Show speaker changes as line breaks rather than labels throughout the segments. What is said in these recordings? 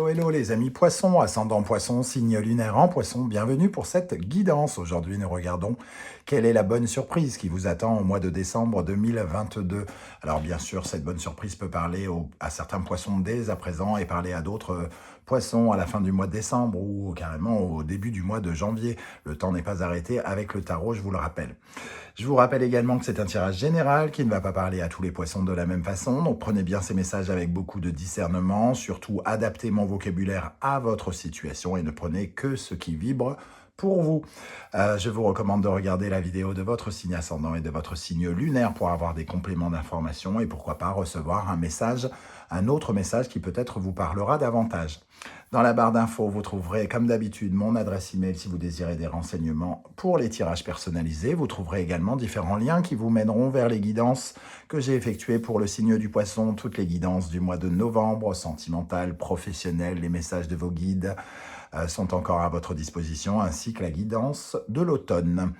Hello, hello les amis poissons, ascendant poisson, signe lunaire en poisson, bienvenue pour cette guidance. Aujourd'hui nous regardons quelle est la bonne surprise qui vous attend au mois de décembre 2022. Alors bien sûr cette bonne surprise peut parler à certains poissons dès à présent et parler à d'autres poissons à la fin du mois de décembre ou carrément au début du mois de janvier. Le temps n'est pas arrêté avec le tarot, je vous le rappelle. Je vous rappelle également que c'est un tirage général qui ne va pas parler à tous les poissons de la même façon, donc prenez bien ces messages avec beaucoup de discernement, surtout adaptez mon vocabulaire à votre situation et ne prenez que ce qui vibre pour vous. Je vous recommande de regarder la vidéo de votre signe ascendant et de votre signe lunaire pour avoir des compléments d'information et pourquoi pas recevoir un autre message qui peut-être vous parlera davantage. Dans la barre d'infos, vous trouverez comme d'habitude mon adresse email si vous désirez des renseignements pour les tirages personnalisés. Vous trouverez également différents liens qui vous mèneront vers les guidances que j'ai effectuées pour le signe du poisson, toutes les guidances du mois de novembre, sentimentales, professionnelles, les messages de vos guides sont encore à votre disposition, ainsi que la guidance de l'automne.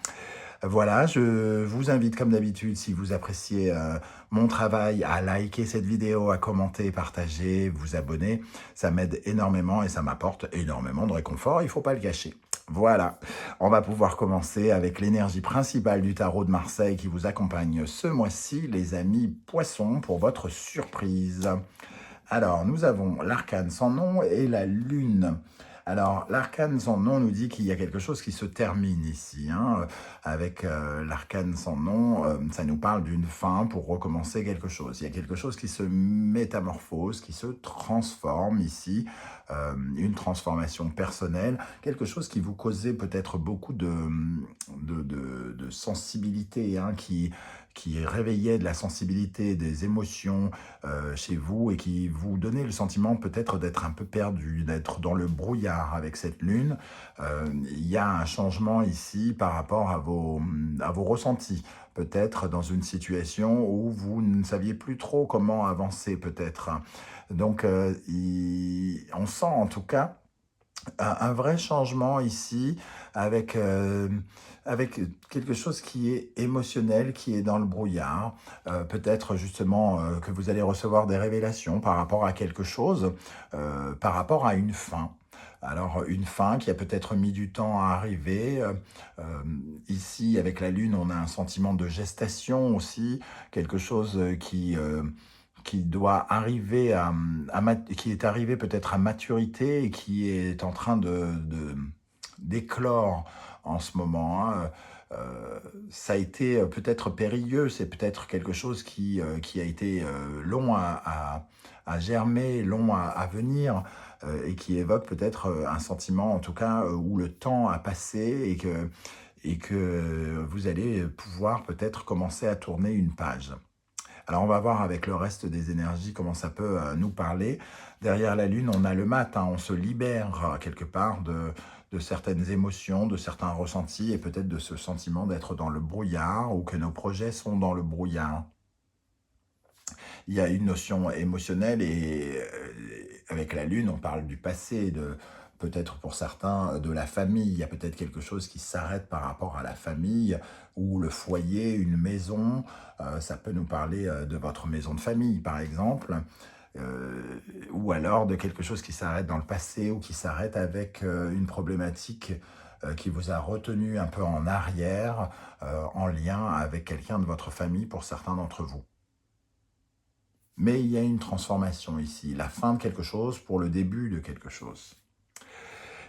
Voilà, je vous invite comme d'habitude, si vous appréciez mon travail, à liker cette vidéo, à commenter, partager, vous abonner. Ça m'aide énormément et ça m'apporte énormément de réconfort, il ne faut pas le cacher. Voilà, on va pouvoir commencer avec l'énergie principale du tarot de Marseille qui vous accompagne ce mois-ci, les amis poissons, pour votre surprise. Alors, nous avons l'arcane sans nom et la lune. Alors, l'arcane sans nom nous dit qu'il y a quelque chose qui se termine ici. Avec l'arcane sans nom, ça nous parle d'une fin pour recommencer quelque chose. Il y a quelque chose qui se métamorphose, qui se transforme ici, une transformation personnelle, quelque chose qui vous causait peut-être beaucoup de sensibilité, qui réveillait de la sensibilité, des émotions chez vous et qui vous donnait le sentiment peut-être d'être un peu perdu, d'être dans le brouillard avec cette lune. Il y a un changement ici par rapport à vos ressentis. Peut-être dans une situation où vous ne saviez plus trop comment avancer peut-être. Donc on sent en tout cas un vrai changement ici avec quelque chose qui est émotionnel, qui est dans le brouillard. Peut-être justement que vous allez recevoir des révélations par rapport à quelque chose, par rapport à une fin. Alors, une fin qui a peut-être mis du temps à arriver. Ici, avec la Lune, on a un sentiment de gestation aussi, quelque chose qui doit arriver qui est arrivé peut-être à maturité et qui est en train d'éclore en ce moment. Ça a été peut-être périlleux, c'est peut-être quelque chose qui a été long à germer, long à venir, et qui évoque peut-être un sentiment, en tout cas, où le temps a passé et que vous allez pouvoir peut-être commencer à tourner une page. Alors, on va voir avec le reste des énergies comment ça peut nous parler. Derrière la Lune, on a le mat, on se libère quelque part de certaines émotions, de certains ressentis et peut-être de ce sentiment d'être dans le brouillard ou que nos projets sont dans le brouillard. Il y a une notion émotionnelle et avec la Lune, on parle du passé, peut-être pour certains de la famille. Il y a peut-être quelque chose qui s'arrête par rapport à la famille ou le foyer, une maison. Ça peut nous parler de votre maison de famille, par exemple. Ou alors de quelque chose qui s'arrête dans le passé ou qui s'arrête avec une problématique qui vous a retenu un peu en arrière, en lien avec quelqu'un de votre famille pour certains d'entre vous. Mais il y a une transformation ici, la fin de quelque chose pour le début de quelque chose.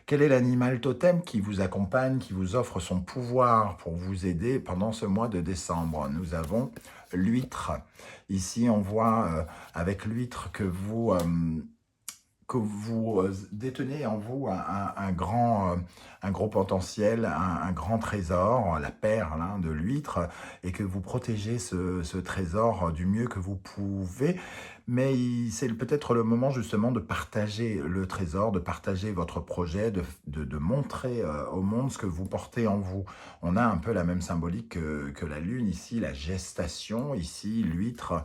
Quel est l'animal totem qui vous accompagne, qui vous offre son pouvoir pour vous aider pendant ce mois de décembre? Nous avons l'huître. Ici, on voit avec l'huître que vous détenez en vous un gros potentiel, un grand trésor, la perle de l'huître, et que vous protégez ce trésor du mieux que vous pouvez. Mais c'est peut-être le moment justement de partager le trésor, de partager votre projet, de montrer au monde ce que vous portez en vous. On a un peu la même symbolique que la Lune ici, la gestation. Ici, l'huître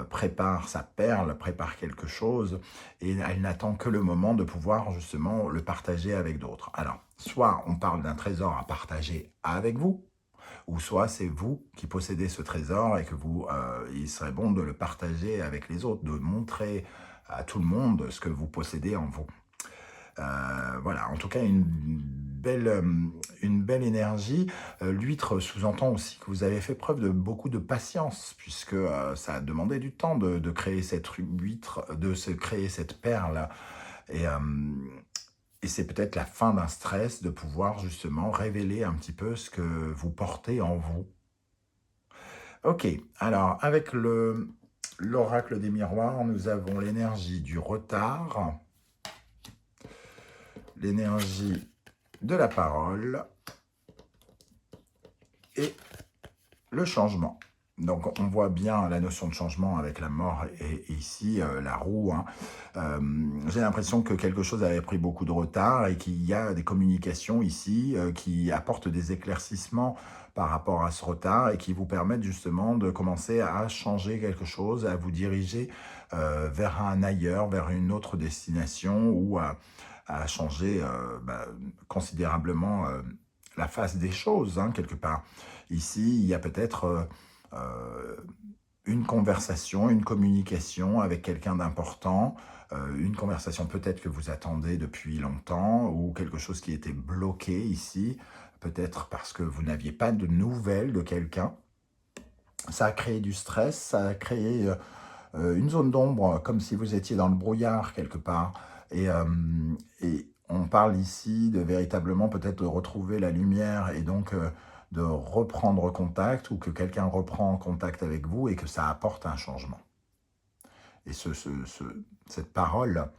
prépare sa perle, prépare quelque chose et elle n'attend que le moment de pouvoir justement le partager avec d'autres. Alors, soit on parle d'un trésor à partager avec vous, ou soit c'est vous qui possédez ce trésor et que il serait bon de le partager avec les autres, de montrer à tout le monde ce que vous possédez en vous. Voilà, en tout cas, une belle énergie. L'huître sous-entend aussi que vous avez fait preuve de beaucoup de patience, puisque ça a demandé du temps de créer cette huître, de se créer cette perle. Et, euh, et c'est peut-être la fin d'un stress de pouvoir justement révéler un petit peu ce que vous portez en vous. Ok, alors avec l'oracle des miroirs, nous avons l'énergie du retard, l'énergie de la parole et le changement. Donc on voit bien la notion de changement avec la mort et ici la roue. Hein. J'ai l'impression que quelque chose avait pris beaucoup de retard et qu'il y a des communications ici qui apportent des éclaircissements par rapport à ce retard et qui vous permettent justement de commencer à changer quelque chose, à vous diriger vers un ailleurs, vers une autre destination ou à changer considérablement la face des choses, hein, quelque part. Ici, il y a peut-être une conversation, une communication avec quelqu'un d'important, une conversation peut-être que vous attendez depuis longtemps ou quelque chose qui était bloqué ici, peut-être parce que vous n'aviez pas de nouvelles de quelqu'un. Ça a créé du stress, ça a créé une zone d'ombre, comme si vous étiez dans le brouillard quelque part. Et on parle ici de véritablement peut-être de retrouver la lumière et donc de reprendre contact ou que quelqu'un reprend contact avec vous et que ça apporte un changement. Et cette parole,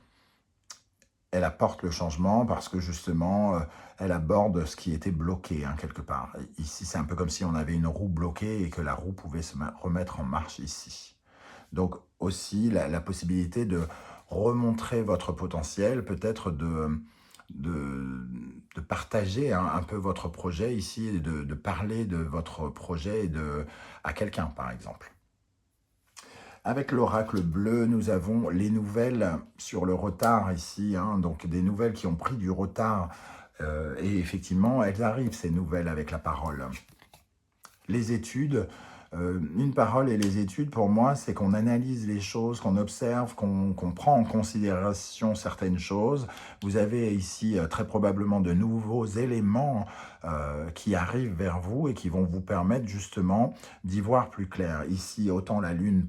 elle apporte le changement parce que justement, elle aborde ce qui était bloqué, hein, quelque part. Ici, c'est un peu comme si on avait une roue bloquée et que la roue pouvait se remettre en marche ici. Donc aussi la possibilité de remontrer votre potentiel, peut-être de partager un peu votre projet ici, et de parler de votre projet à quelqu'un par exemple. Avec l'oracle bleu, nous avons les nouvelles sur le retard ici, hein, donc des nouvelles qui ont pris du retard et effectivement elles arrivent ces nouvelles avec la parole. Les études, une parole et les études, pour moi, c'est qu'on analyse les choses, qu'on observe, qu'on prend en considération certaines choses. Vous avez ici très probablement de nouveaux éléments qui arrivent vers vous et qui vont vous permettre justement d'y voir plus clair. Ici, autant la lune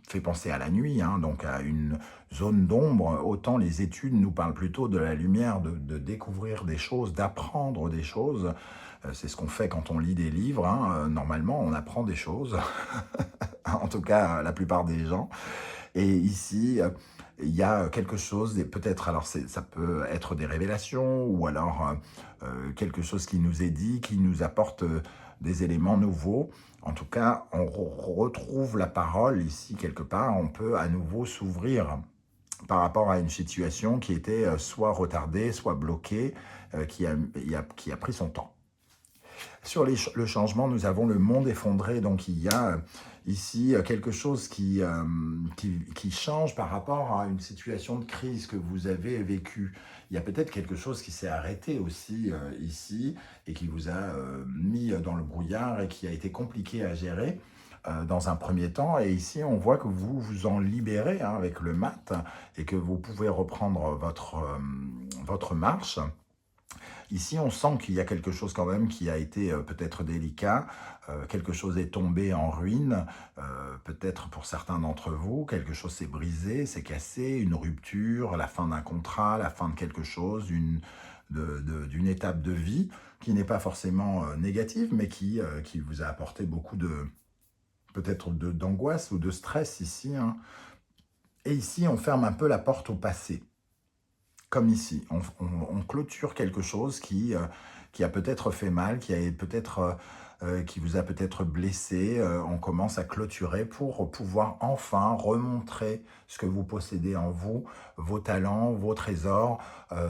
fait penser à la nuit, hein, donc à une zone d'ombre, autant les études nous parlent plutôt de la lumière, de découvrir des choses, d'apprendre des choses. C'est ce qu'on fait quand on lit des livres, hein. Normalement, on apprend des choses, en tout cas la plupart des gens. Et ici, il y a quelque chose, peut-être, alors ça peut être des révélations, ou alors quelque chose qui nous est dit, qui nous apporte des éléments nouveaux. En tout cas, on retrouve la parole ici quelque part, on peut à nouveau s'ouvrir par rapport à une situation qui était soit retardée, soit bloquée, qui a pris son temps. Sur le changement, nous avons le monde effondré, donc il y a ici quelque chose qui change par rapport à une situation de crise que vous avez vécue. Il y a peut-être quelque chose qui s'est arrêté aussi ici et qui vous a mis dans le brouillard et qui a été compliqué à gérer dans un premier temps. Et ici, on voit que vous vous en libérez hein, avec le mat et que vous pouvez reprendre votre marche. Ici, on sent qu'il y a quelque chose quand même qui a été peut-être délicat, quelque chose est tombé en ruine, peut-être pour certains d'entre vous, quelque chose s'est brisé, s'est cassé, une rupture, la fin d'un contrat, la fin de quelque chose, d'une étape de vie qui n'est pas forcément négative, mais qui vous a apporté beaucoup peut-être d'angoisse ou de stress ici. Hein. Et ici, on ferme un peu la porte au passé. Comme ici, on clôture quelque chose qui a peut-être fait mal, qui vous a peut-être blessé. On commence à clôturer pour pouvoir enfin remontrer ce que vous possédez en vous, vos talents, vos trésors,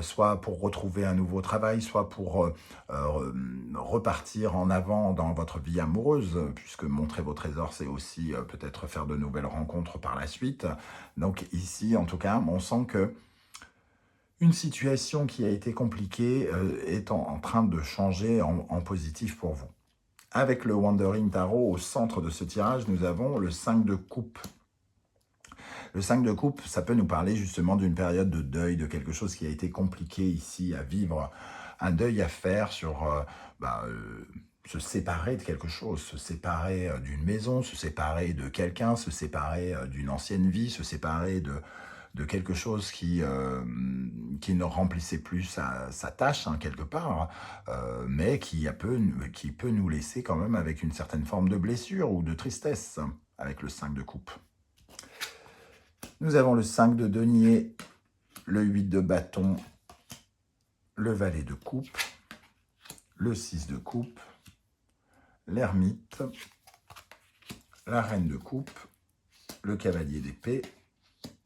soit pour retrouver un nouveau travail, soit pour repartir en avant dans votre vie amoureuse, puisque montrer vos trésors, c'est aussi peut-être faire de nouvelles rencontres par la suite. Donc ici, en tout cas, on sent que une situation qui a été compliquée est en train de changer en positif pour vous. Avec le Wandering Tarot, au centre de ce tirage, nous avons le 5 de coupe. Le 5 de coupe, ça peut nous parler justement d'une période de deuil, de quelque chose qui a été compliqué ici à vivre, un deuil à faire sur se séparer de quelque chose, se séparer d'une maison, se séparer de quelqu'un, se séparer d'une ancienne vie, se séparer de quelque chose qui ne remplissait plus sa tâche, hein, quelque part, mais qui peut nous laisser quand même avec une certaine forme de blessure ou de tristesse, avec le 5 de coupe. Nous avons le 5 de denier, le 8 de bâton, le valet de coupe, le 6 de coupe, l'ermite, la reine de coupe, le cavalier d'épée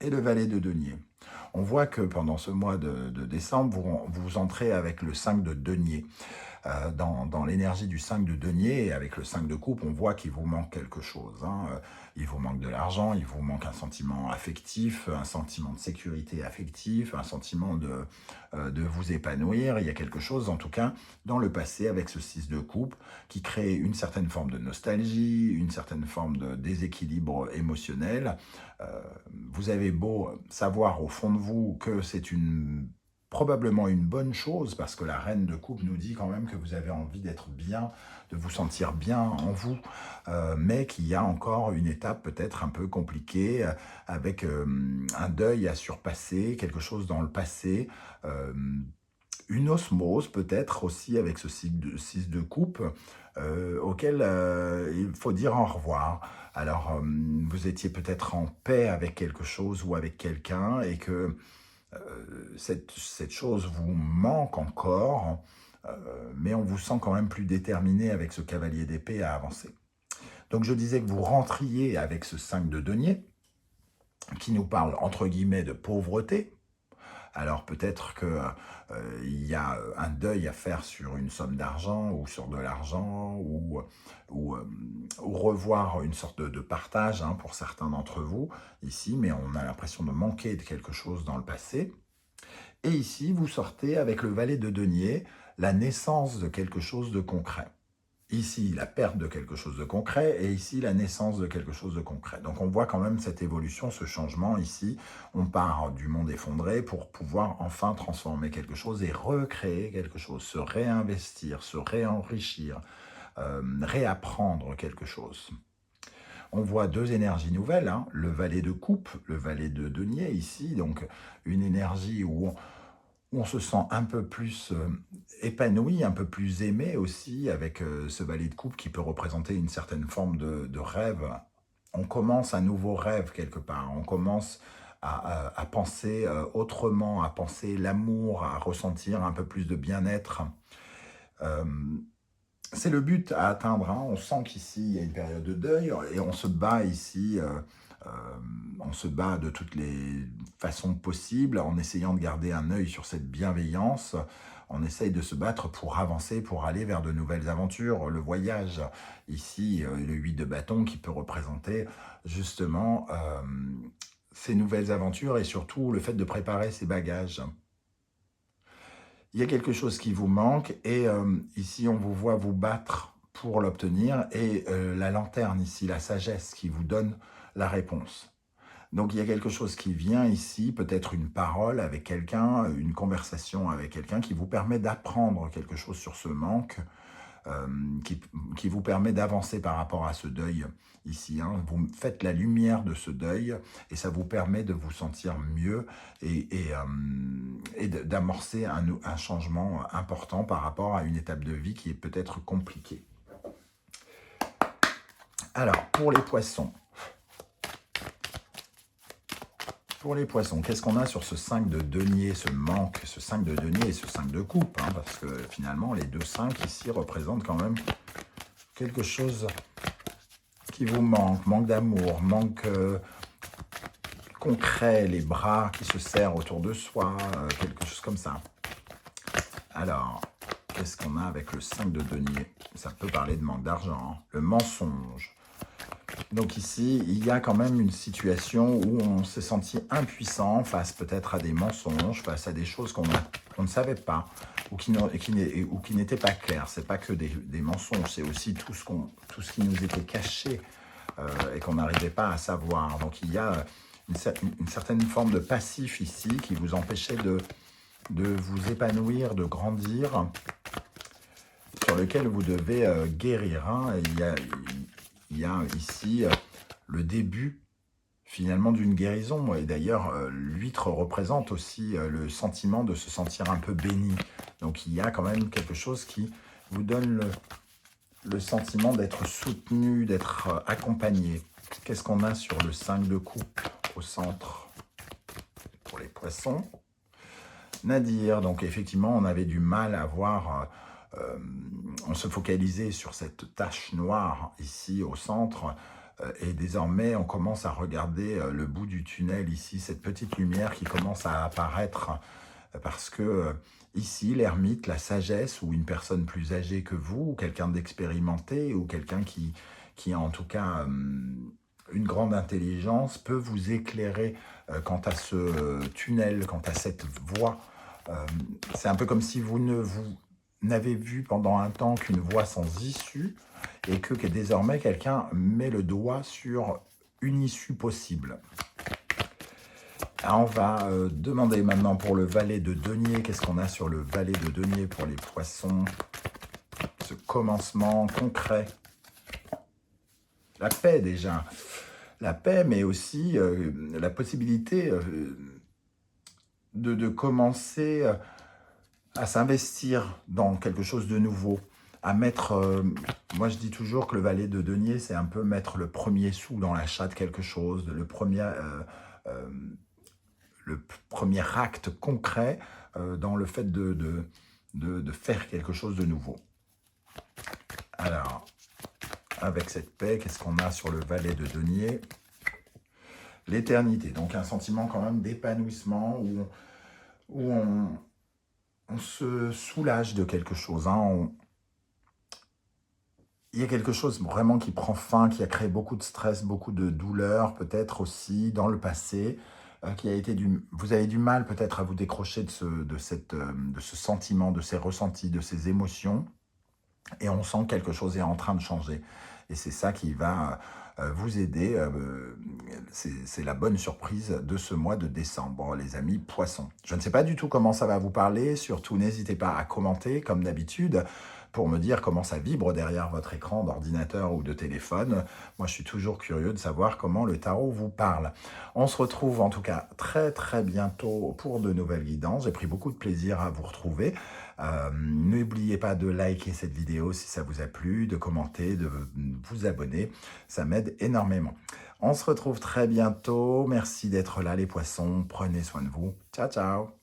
et le valet de denier. On voit que pendant ce mois de décembre, vous entrez avec le 5 de denier. Dans l'énergie du 5 de denier, et avec le 5 de coupe, on voit qu'il vous manque quelque chose, hein. Il vous manque de l'argent, il vous manque un sentiment affectif, un sentiment de sécurité affective, un sentiment de vous épanouir. Il y a quelque chose, en tout cas, dans le passé, avec ce 6 de coupe, qui crée une certaine forme de nostalgie, une certaine forme de déséquilibre émotionnel. Vous avez beau savoir au fond de vous que c'est probablement une bonne chose, parce que la reine de coupe nous dit quand même que vous avez envie d'être bien, de vous sentir bien en vous, mais qu'il y a encore une étape peut-être un peu compliquée, avec un deuil à surpasser, quelque chose dans le passé, une osmose peut-être aussi avec ce 6 de coupe, auquel il faut dire au revoir. Alors, vous étiez peut-être en paix avec quelque chose ou avec quelqu'un, et que cette chose vous manque encore, mais on vous sent quand même plus déterminé avec ce cavalier d'épée à avancer. Donc je disais que vous rentriez avec ce 5 de denier, qui nous parle entre guillemets de pauvreté. Alors peut-être qu'il y a un deuil à faire sur une somme d'argent ou sur de l'argent, ou revoir une sorte de partage, hein, pour certains d'entre vous ici, mais on a l'impression de manquer de quelque chose dans le passé. Et ici, vous sortez avec le valet de denier, la naissance de quelque chose de concret. Ici, la perte de quelque chose de concret, et ici, la naissance de quelque chose de concret. Donc on voit quand même cette évolution, ce changement ici. On part du monde effondré pour pouvoir enfin transformer quelque chose et recréer quelque chose, se réinvestir, se réenrichir, réapprendre quelque chose. On voit deux énergies nouvelles, hein, le valet de coupe, le valet de denier ici, donc une énergie où on se sent un peu plus épanoui, un peu plus aimé aussi, avec ce valet de coupe qui peut représenter une certaine forme de rêve. On commence un nouveau rêve quelque part, on commence à penser autrement, à penser l'amour, à ressentir un peu plus de bien-être. C'est le but à atteindre, hein. On sent qu'ici, il y a une période de deuil, et on se bat ici, on se bat de toutes les façons possibles, en essayant de garder un œil sur cette bienveillance. On essaye de se battre pour avancer, pour aller vers de nouvelles aventures, le voyage. Ici, le 8 de bâton qui peut représenter justement ces nouvelles aventures, et surtout le fait de préparer ses bagages. Il y a quelque chose qui vous manque, et ici on vous voit vous battre pour l'obtenir, et la lanterne ici, la sagesse qui vous donne la réponse. Donc il y a quelque chose qui vient ici, peut-être une parole avec quelqu'un, une conversation avec quelqu'un qui vous permet d'apprendre quelque chose sur ce manque, qui vous permet d'avancer par rapport à ce deuil ici, hein. Vous faites la lumière de ce deuil, et ça vous permet de vous sentir mieux, et d'amorcer un changement important par rapport à une étape de vie qui est peut-être compliquée. Alors, pour les poissons, qu'est-ce qu'on a sur ce 5 de denier, ce manque, ce 5 de denier et ce 5 de coupe, hein, parce que finalement, les deux 5 ici représentent quand même quelque chose qui vous manque d'amour, manque concret, les bras qui se serrent autour de soi, quelque chose comme ça. Alors, qu'est-ce qu'on a avec le 5 de denier? Ça peut parler de manque d'argent, hein. Le mensonge. Donc ici, il y a quand même une situation où on s'est senti impuissant face peut-être à des mensonges, face à des choses qu'on ne savait pas, ou qui n'étaient pas claires. Ce n'est pas que des mensonges, c'est aussi tout ce qui nous était caché et qu'on n'arrivait pas à savoir. Donc il y a une certaine forme de passif ici qui vous empêchait de vous épanouir, de grandir, sur lequel vous devez guérir. Hein. Il y a ici le début finalement d'une guérison. Et d'ailleurs, l'huître représente aussi le sentiment de se sentir un peu béni. Donc il y a quand même quelque chose qui vous donne le sentiment d'être soutenu, d'être accompagné. Qu'est-ce qu'on a sur le 5 de coupe au centre pour les poissons? Nadir, donc effectivement, on avait du mal à voir, on se focalisait sur cette tache noire ici au centre, et désormais on commence à regarder le bout du tunnel ici, cette petite lumière qui commence à apparaître, parce que ici l'ermite, la sagesse, ou une personne plus âgée que vous, ou quelqu'un d'expérimenté, ou quelqu'un qui a en tout cas une grande intelligence, peut vous éclairer quant à ce tunnel, quant à cette voie. C'est un peu comme si vous n'avez vu pendant un temps qu'une voie sans issue, et que désormais quelqu'un met le doigt sur une issue possible. Alors on va demander maintenant pour le valet de denier. Qu'est-ce qu'on a sur le valet de denier pour les poissons? Ce commencement concret. La paix déjà. La paix, mais aussi la possibilité de commencer à s'investir dans quelque chose de nouveau. À mettre, moi je dis toujours que le valet de denier, c'est un peu mettre le premier sou dans l'achat de quelque chose, le premier acte concret dans le fait de faire quelque chose de nouveau. Alors, avec cette paix, qu'est-ce qu'on a sur le valet de denier? L'éternité, donc un sentiment quand même d'épanouissement où on se soulage de quelque chose. Hein, il y a quelque chose vraiment qui prend fin, qui a créé beaucoup de stress, beaucoup de douleur, peut-être aussi dans le passé, qui a été vous avez du mal peut-être à vous décrocher de ce sentiment, de ces ressentis, de ces émotions, et on sent que quelque chose est en train de changer. Et c'est ça qui va vous aider. C'est la bonne surprise de ce mois de décembre, les amis poissons. Je ne sais pas du tout comment ça va vous parler. Surtout, n'hésitez pas à commenter, comme d'habitude, pour me dire comment ça vibre derrière votre écran d'ordinateur ou de téléphone. Moi, je suis toujours curieux de savoir comment le tarot vous parle. On se retrouve en tout cas très très bientôt pour de nouvelles guidances. J'ai pris beaucoup de plaisir à vous retrouver. N'oubliez pas de liker cette vidéo si ça vous a plu, de commenter, de vous abonner. Ça m'aide énormément. On se retrouve très bientôt. Merci d'être là les poissons. Prenez soin de vous. Ciao, ciao.